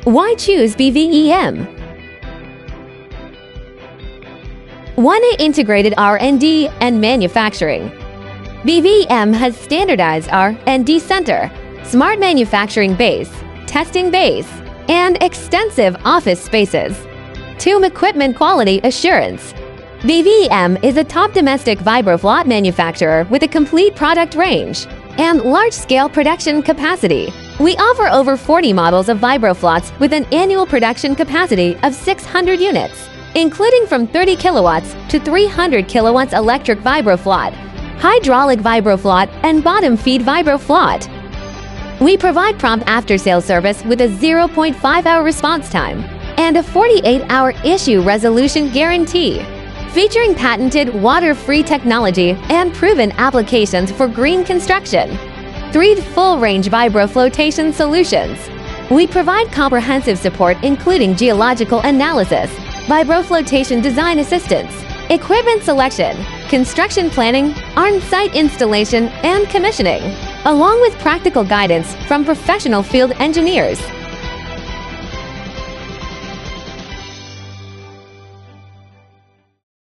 Why choose BVEM? 1A Integrated R&D and Manufacturing. BVEM has standardized R&D center, smart manufacturing base, testing base, and extensive office spaces. 2. Equipment quality assurance. BVEM is a top domestic Vibrofloat manufacturer with a complete product range and large-scale production capacity. We offer over 40 models of Vibrofloats with an annual production capacity of 600 units, including from 30 kilowatts to 300 kilowatts electric Vibrofloat, hydraulic Vibrofloat, and bottom feed Vibrofloat. We provide prompt after-sales service with a 0.5-hour response time and a 48-hour issue resolution guarantee, featuring patented water-free technology and proven applications for green construction. 3. Full-range Vibroflotation solutions. We provide comprehensive support including geological analysis, Vibroflotation design assistance, equipment selection, construction planning, on-site installation, and commissioning, along with practical guidance from professional field engineers.